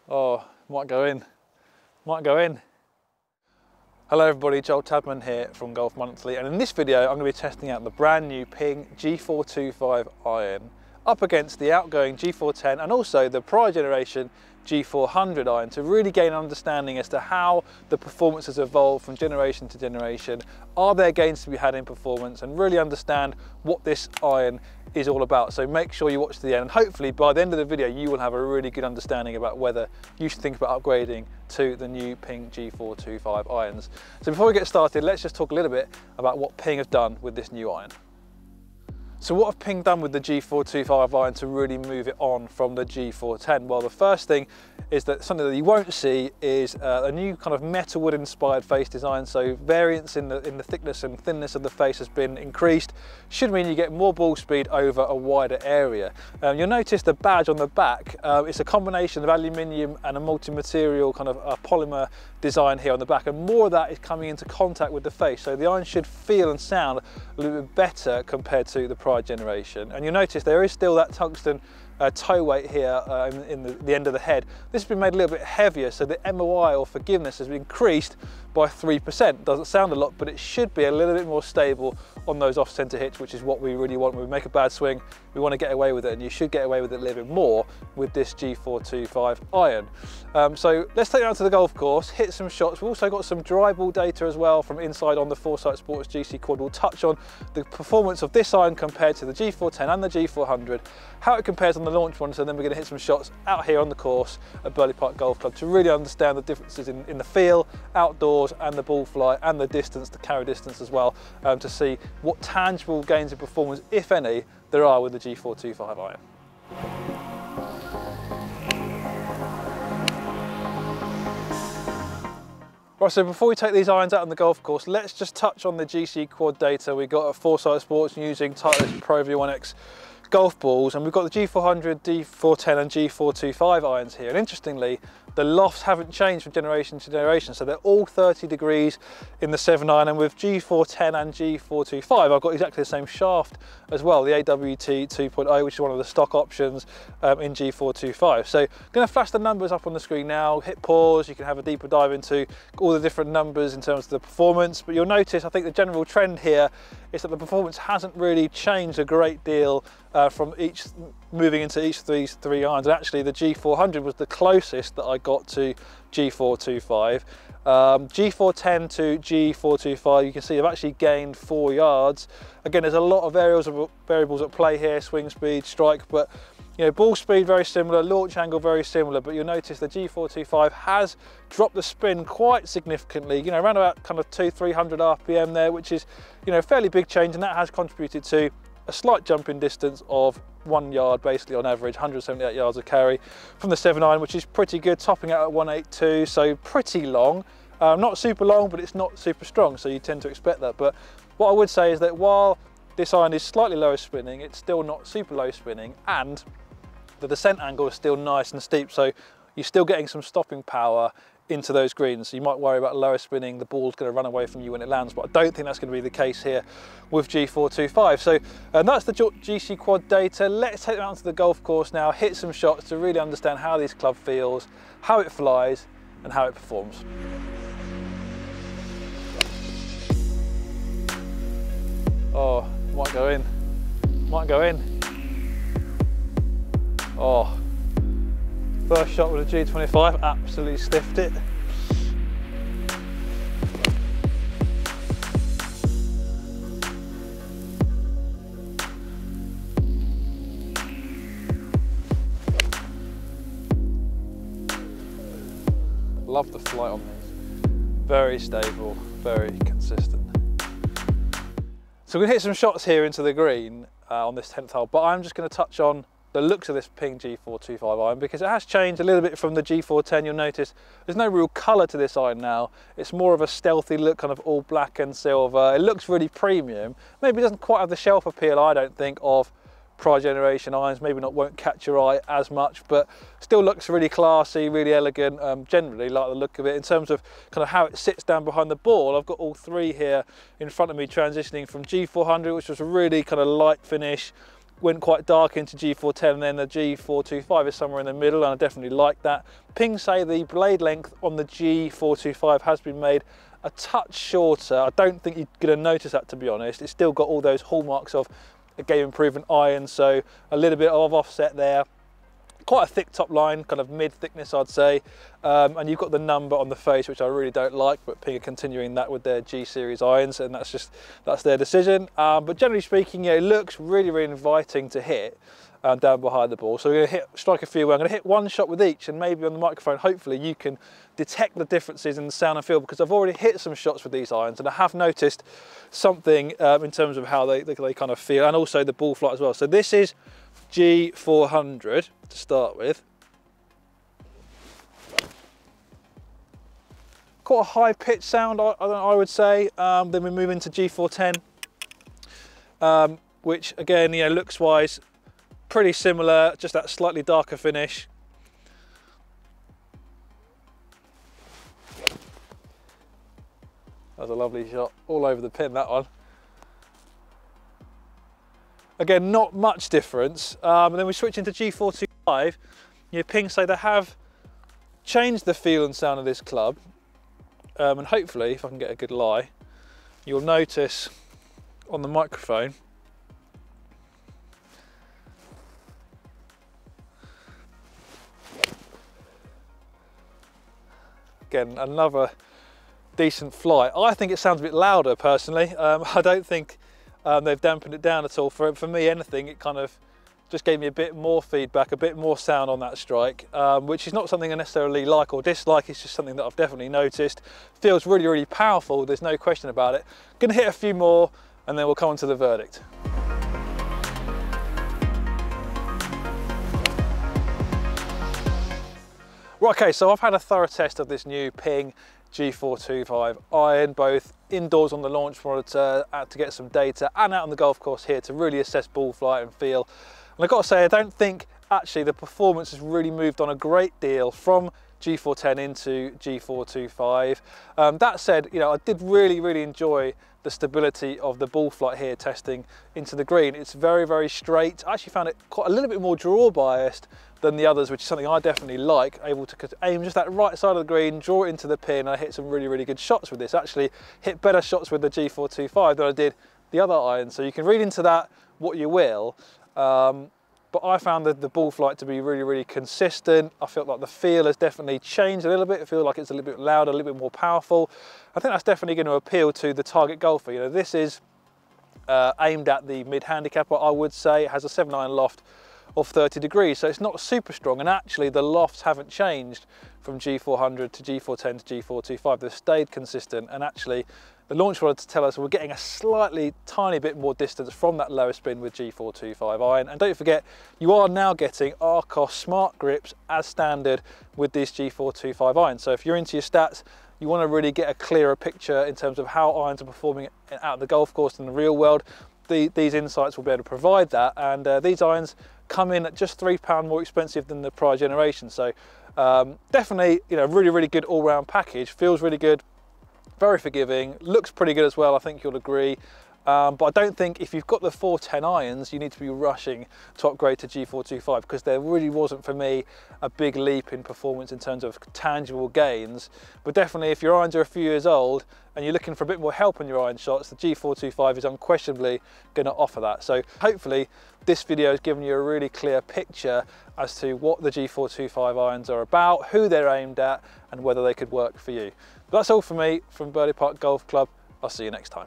Oh, might go in. Might go in. Hello everybody, Joel Tadman here from Golf Monthly, and in this video I'm going to be testing out the brand new Ping G425 iron up against the outgoing G410 and also the prior generation G400 iron to really gain an understanding as to how the performance has evolved from generation to generation. Are there gains to be had in performance, and really understand what this iron is all about. So make sure you watch to the end, and hopefully by the end of the video you will have a really good understanding about whether you should think about upgrading to the new Ping G425 irons. So before we get started, let's just talk a little bit about what Ping have done with this new iron. So what have Ping done with the G425 iron to really move it on from the G410? Well, the first thing is that something that you won't see is a new kind of metalwood inspired face design. So variance in the thickness and thinness of the face has been increased. Should mean you get more ball speed over a wider area. You'll notice the badge on the back, it's a combination of aluminium and a multi-material kind of polymer design here on the back, and more of that is coming into contact with the face. So the iron should feel and sound a little bit better compared to the prior generation. And you'll notice there is still that tungsten toe weight here in the end of the head. This has been made a little bit heavier, so the MOI or forgiveness has been increased by 3%. Doesn't sound a lot, but it should be a little bit more stable on those off-center hits, which is what we really want. When we make a bad swing, we want to get away with it, and you should get away with it a little bit more with this G425 iron. So let's take it out to the golf course, hit some shots. We've also got some dry ball data as well from inside on the Foresight Sports GC Quad. We'll touch on the performance of this iron compared to the G410 and the G400, how it compares on the launch one, so then we're going to hit some shots out here on the course at Burley Park Golf Club to really understand the differences in the feel, outdoors, and the ball fly, and the distance, the carry distance as well, to see what tangible gains in performance, if any, there are with the G425 iron. Right, so before we take these irons out on the golf course, let's just touch on the GC Quad data we got at Foresight Sports using Titleist Pro V1X golf balls, and we've got the G400, G410 and G425 irons here. And interestingly, the lofts haven't changed from generation to generation, so they're all 30 degrees in the 7-iron, and with G410 and G425 I've got exactly the same shaft as well, the AWT 2.0, which is one of the stock options in G425. So I'm going to flash the numbers up on the screen now, hit pause, you can have a deeper dive into all the different numbers in terms of the performance, but you'll notice I think the general trend here is that the performance hasn't really changed a great deal from moving into each of these three irons. And actually the G400 was the closest that I got to G425. G410 to G425, you can see I've actually gained 4 yards. Again, there's a lot of variables at play here, swing speed, strike, but you know, ball speed very similar, launch angle very similar, but you'll notice the G425 has dropped the spin quite significantly, you know, around about kind of 200-300 RPM there, which is, you know, a fairly big change, and that has contributed to a slight jump in distance of 1 yard, basically on average, 178 yards of carry from the 7-iron, which is pretty good, topping out at 182, so pretty long. Not super long, but it's not super strong, so you tend to expect that. But what I would say is that while this iron is slightly lower spinning, it's still not super low spinning, and the descent angle is still nice and steep, so you're still getting some stopping power into those greens. So you might worry about lower spinning, the ball's going to run away from you when it lands, but I don't think that's going to be the case here with G425. So that's the GC Quad data. Let's take them out to the golf course now, hit some shots to really understand how this club feels, how it flies, and how it performs. Oh, might go in, might go in. Oh, first shot with a G25, absolutely stiffed it. Love the flight on these. Very stable, very consistent. So we're going to hit some shots here into the green on this 10th hole, but I'm just going to touch on the looks of this Ping G425 iron because it has changed a little bit from the G410. You'll notice there's no real colour to this iron now. It's more of a stealthy look, kind of all black and silver. It looks really premium. Maybe it doesn't quite have the shelf appeal, I don't think, of prior generation irons. Maybe won't catch your eye as much, but still looks really classy, really elegant. Generally like the look of it. In terms of kind of how it sits down behind the ball, I've got all three here in front of me transitioning from G400, which was a really kind of light finish, went quite dark into G410, and then the G425 is somewhere in the middle, and I definitely like that. Ping say the blade length on the G425 has been made a touch shorter. I don't think you're going to notice that, to be honest. It's still got all those hallmarks of a game improvement iron, so a little bit of offset there. Quite a thick top line, kind of mid thickness, I'd say. And you've got the number on the face, which I really don't like, but Ping are continuing that with their G series irons, and that's their decision. But generally speaking, yeah, it looks really, really inviting to hit down behind the ball. So we're going to strike a few. I'm going to hit one shot with each, and maybe on the microphone, hopefully you can detect the differences in the sound and feel, because I've already hit some shots with these irons, and I have noticed something in terms of how they kind of feel, and also the ball flight as well. So this is G400 to start with. Quite a high pitch sound, I would say. Then we move into G410, which again, you know, looks wise, pretty similar, just that slightly darker finish. That was a lovely shot, all over the pin, that one. Again, not much difference. And then we switch into G425. You know, Ping say they have changed the feel and sound of this club. And hopefully, if I can get a good lie, you'll notice on the microphone again, another decent flight. I think it sounds a bit louder personally. I don't think they've dampened it down at all. For me, anything, it kind of just gave me a bit more feedback, a bit more sound on that strike, which is not something I necessarily like or dislike. It's just something that I've definitely noticed. Feels really, really powerful, there's no question about it. Gonna hit a few more and then we'll come on to the verdict. Right, okay, so I've had a thorough test of this new Ping G425 iron, both indoors on the launch monitor to get some data, and out on the golf course here to really assess ball flight and feel. And I've got to say, I don't think actually the performance has really moved on a great deal from G410 into G425. That said, you know, I did really, really enjoy the stability of the ball flight here testing into the green. It's very, very straight. I actually found it quite a little bit more draw biased than the others, which is something I definitely like, able to aim just that right side of the green, draw it into the pin. I hit some really, really good shots with this. Actually hit better shots with the G425 than I did the other iron. So you can read into that what you will. But I found the ball flight to be really, really consistent. I felt like the feel has definitely changed a little bit. I feel like it's a little bit louder, a little bit more powerful. I think that's definitely going to appeal to the target golfer. You know, this is aimed at the mid-handicapper, I would say. It has a 7.9 loft of 30 degrees, so it's not super strong, and actually the lofts haven't changed from G400 to G410 to G425. They've stayed consistent, and actually the launch wanted to tell us we're getting a slightly tiny bit more distance from that lower spin with G425 iron. And don't forget, you are now getting Arcos smart grips as standard with these G425 irons. So if you're into your stats, you want to really get a clearer picture in terms of how irons are performing out of the golf course in the real world. These insights will be able to provide that, and these irons come in at just £3 more expensive than the prior generation. So definitely, you know, really, really good all-round package. Feels really good, very forgiving, looks pretty good as well, I think you'll agree. But I don't think if you've got the 410 irons, you need to be rushing to upgrade to G425, because there really wasn't for me a big leap in performance in terms of tangible gains. But definitely if your irons are a few years old and you're looking for a bit more help on your iron shots, the G425 is unquestionably going to offer that. So hopefully this video has given you a really clear picture as to what the G425 irons are about, who they're aimed at, and whether they could work for you. But that's all for me from Birdie Park Golf Club. I'll see you next time.